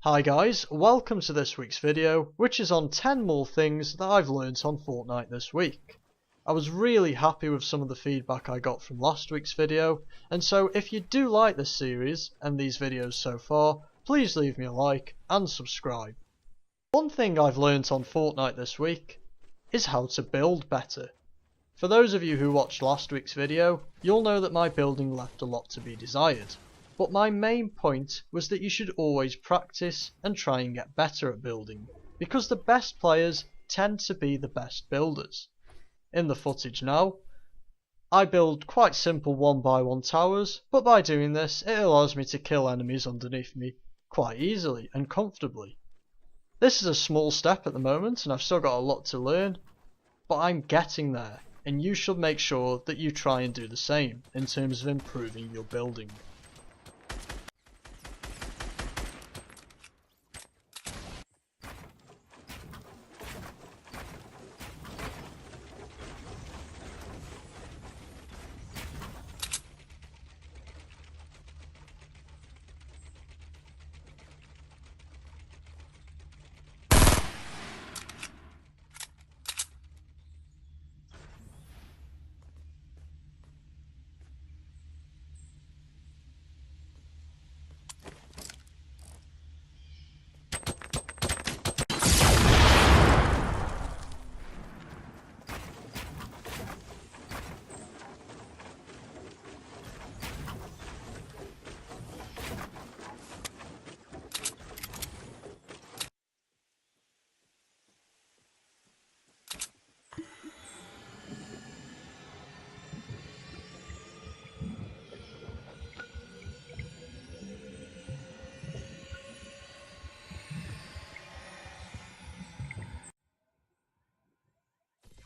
Hi guys, welcome to this week's video, which is on 10 more things that I've learnt on Fortnite this week. I was really happy with some of the feedback I got from last week's video, and so if you do like this series and these videos so far, please leave me a like and subscribe. One thing I've learnt on Fortnite this week is how to build better. For those of you who watched last week's video, you'll know that my building left a lot to be desired. But my main point was that you should always practice and try and get better at building, because the best players tend to be the best builders. In the footage now, I build quite simple 1x1 towers, but by doing this it allows me to kill enemies underneath me quite easily and comfortably. This is a small step at the moment and I've still got a lot to learn, but I'm getting there, and you should make sure that you try and do the same in terms of improving your building.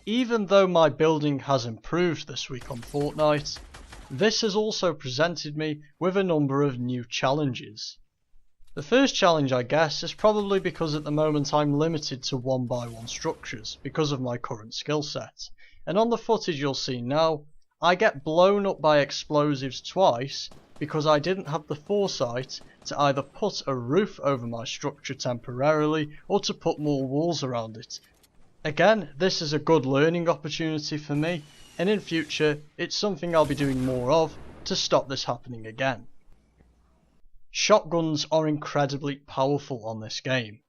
Even though my building has improved this week on Fortnite, this has also presented me with a number of new challenges. The first challenge, I guess, is probably because at the moment I'm limited to 1x1 structures because of my current skill set, and on the footage you'll see now, I get blown up by explosives twice because I didn't have the foresight to either put a roof over my structure temporarily or to put more walls around it. Again, this is a good learning opportunity for me, and in future it's something I'll be doing more of to stop this happening again. Shotguns are incredibly powerful on this game,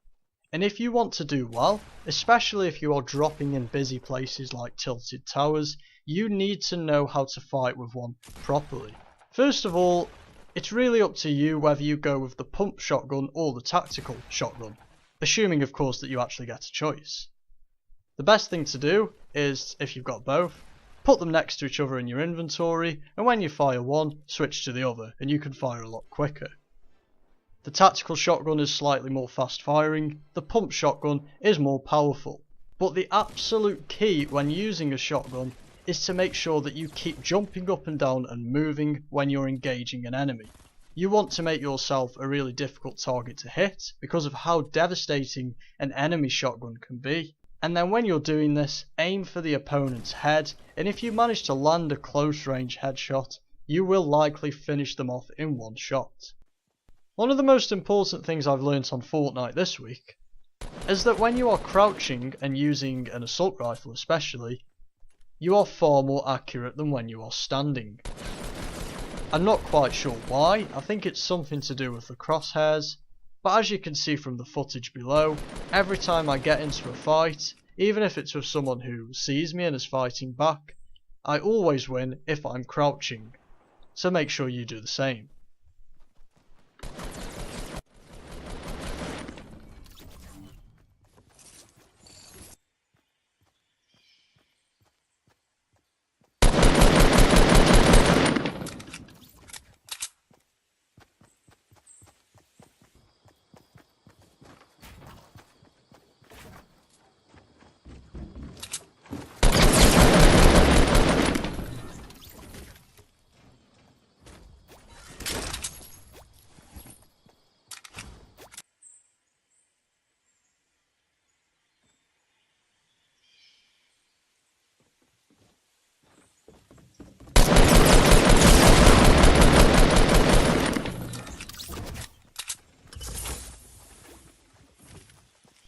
and if you want to do well, especially if you are dropping in busy places like tilted towers, you need to know how to fight with one properly. First of all, it's really up to you whether you go with the pump shotgun or the tactical shotgun, assuming of course that you actually get a choice. The best thing to do is, if you've got both, put them next to each other in your inventory, and when you fire one, switch to the other, and you can fire a lot quicker. The tactical shotgun is slightly more fast firing, the pump shotgun is more powerful, but the absolute key when using a shotgun is to make sure that you keep jumping up and down and moving when you're engaging an enemy. You want to make yourself a really difficult target to hit because of how devastating an enemy shotgun can be. And then when you're doing this, aim for the opponent's head, and if you manage to land a close range headshot, you will likely finish them off in one shot. One of the most important things I've learnt on Fortnite this week is that when you are crouching and using an assault rifle especially, you are far more accurate than when you are standing. I'm not quite sure why, I think it's something to do with the crosshairs. But as you can see from the footage below, every time I get into a fight, even if it's with someone who sees me and is fighting back, I always win if I'm crouching. So make sure you do the same.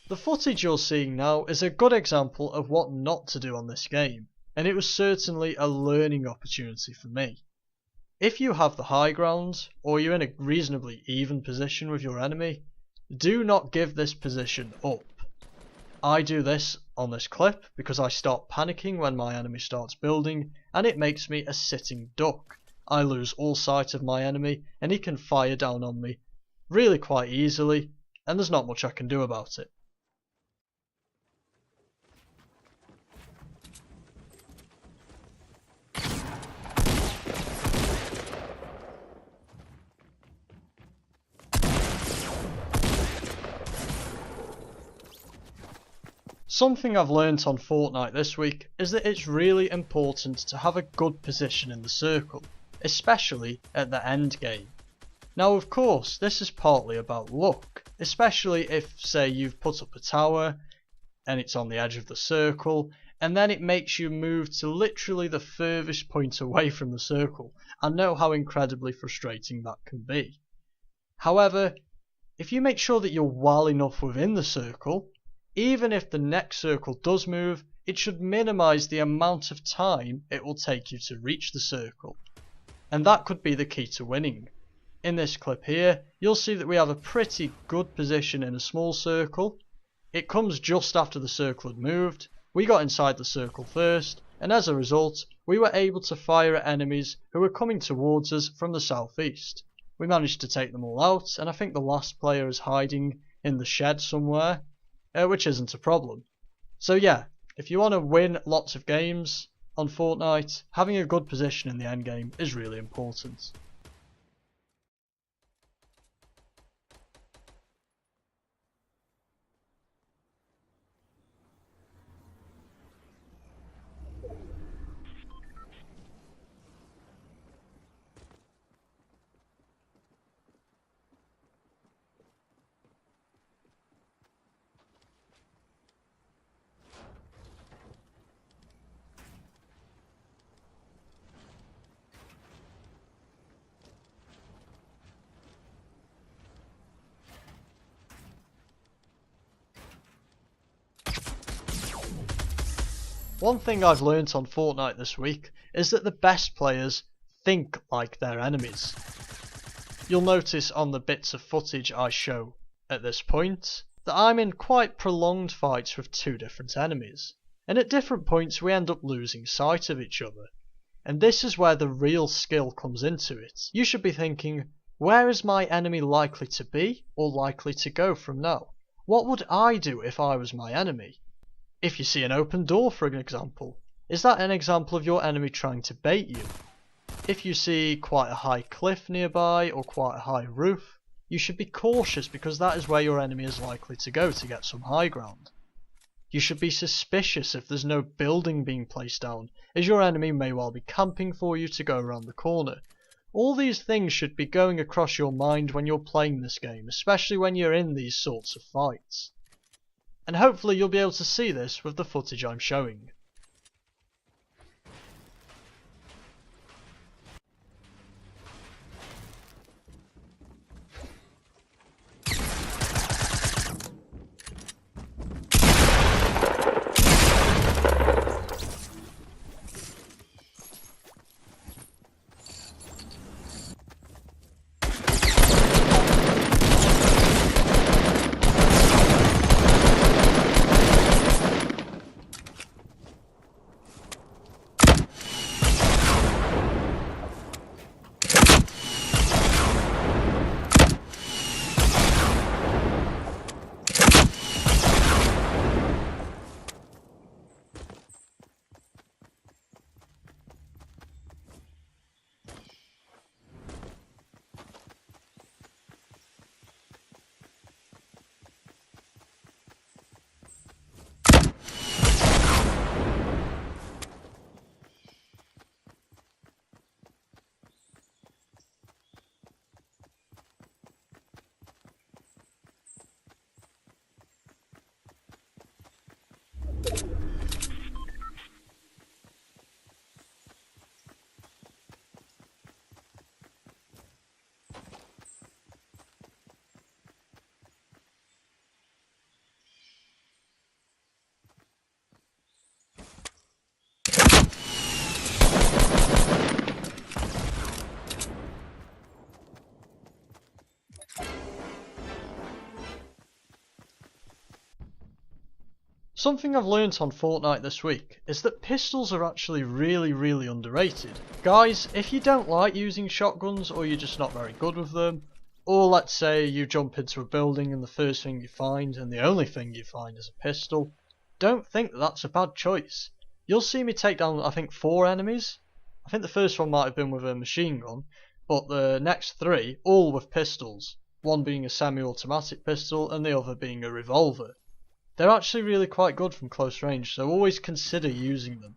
The footage you're seeing now is a good example of what not to do on this game, and it was certainly a learning opportunity for me. If you have the high ground, or you're in a reasonably even position with your enemy, do not give this position up. I do this on this clip because I start panicking when my enemy starts building, and it makes me a sitting duck. I lose all sight of my enemy, and he can fire down on me really quite easily, and there's not much I can do about it. Something I've learnt on Fortnite this week is that it's really important to have a good position in the circle, especially at the end game. Now of course this is partly about luck, especially if say you've put up a tower and it's on the edge of the circle and then it makes you move to literally the furthest point away from the circle. I know how incredibly frustrating that can be. However, if you make sure that you're well enough within the circle, even if the next circle does move, it should minimize the amount of time it will take you to reach the circle. And that could be the key to winning. In this clip here, you'll see that we have a pretty good position in a small circle. It comes just after the circle had moved. We got inside the circle first, and as a result, we were able to fire at enemies who were coming towards us from the southeast. We managed to take them all out, and I think the last player is hiding in the shed somewhere. Which isn't a problem. So yeah, if you want to win lots of games on Fortnite, having a good position in the endgame is really important. One thing I've learnt on Fortnite this week is that the best players think like their enemies. You'll notice on the bits of footage I show at this point that I'm in quite prolonged fights with two different enemies, and at different points we end up losing sight of each other. And this is where the real skill comes into it. You should be thinking, where is my enemy likely to be or likely to go from now? What would I do if I was my enemy? If you see an open door, for example, is that an example of your enemy trying to bait you? If you see quite a high cliff nearby or quite a high roof, you should be cautious because that is where your enemy is likely to go to get some high ground. You should be suspicious if there's no building being placed down, as your enemy may well be camping for you to go around the corner. All these things should be going across your mind when you're playing this game, especially when you're in these sorts of fights. And hopefully you'll be able to see this with the footage I'm showing. Something I've learnt on Fortnite this week is that pistols are actually really underrated. Guys, if you don't like using shotguns or you're just not very good with them, or let's say you jump into a building and the first thing you find and the only thing you find is a pistol, don't think that that's a bad choice. You'll see me take down I think 4 enemies. I think the first one might have been with a machine gun, but the next 3 all with pistols. One being a semi-automatic pistol and the other being a revolver. They're actually really quite good from close range, so always consider using them.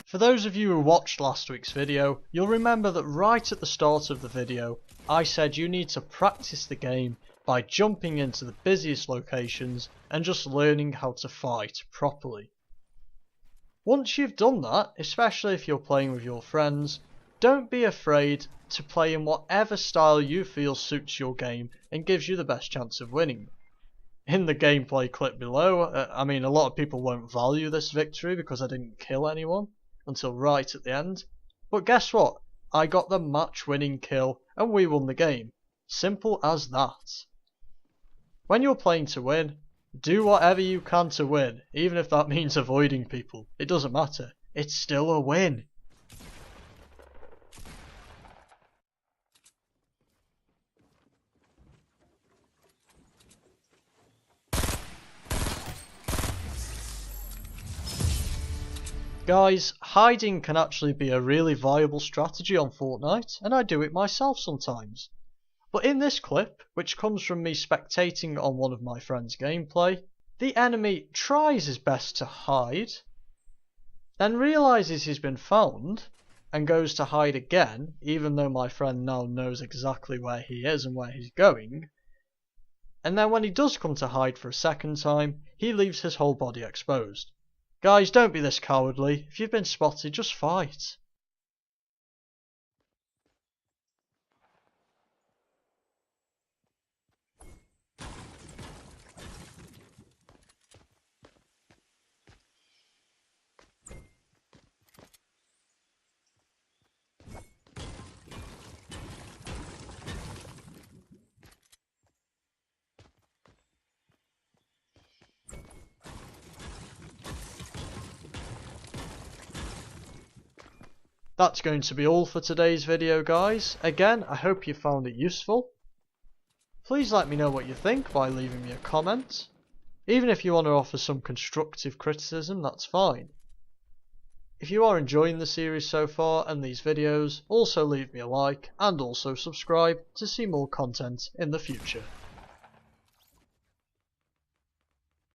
For those of you who watched last week's video, you'll remember that right at the start of the video, I said you need to practice the game by jumping into the busiest locations and just learning how to fight properly. Once you've done that, especially if you're playing with your friends, don't be afraid to play in whatever style you feel suits your game and gives you the best chance of winning. In the gameplay clip below, a lot of people won't value this victory because I didn't kill anyone until right at the end. But guess what? I got the match-winning kill and we won the game. Simple as that. When you're playing to win, do whatever you can to win, even if that means avoiding people. It doesn't matter. It's still a win. Guys, hiding can actually be a really viable strategy on Fortnite, and I do it myself sometimes. But in this clip, which comes from me spectating on one of my friends' gameplay, the enemy tries his best to hide, then realises he's been found, and goes to hide again, even though my friend now knows exactly where he is and where he's going. And then when he does come to hide for a second time, he leaves his whole body exposed. Guys, don't be this cowardly. If you've been spotted, just fight. That's going to be all for today's video, guys. Again, I hope you found it useful. Please let me know what you think by leaving me a comment. Even if you want to offer some constructive criticism, that's fine. If you are enjoying the series so far and these videos, also leave me a like and also subscribe to see more content in the future.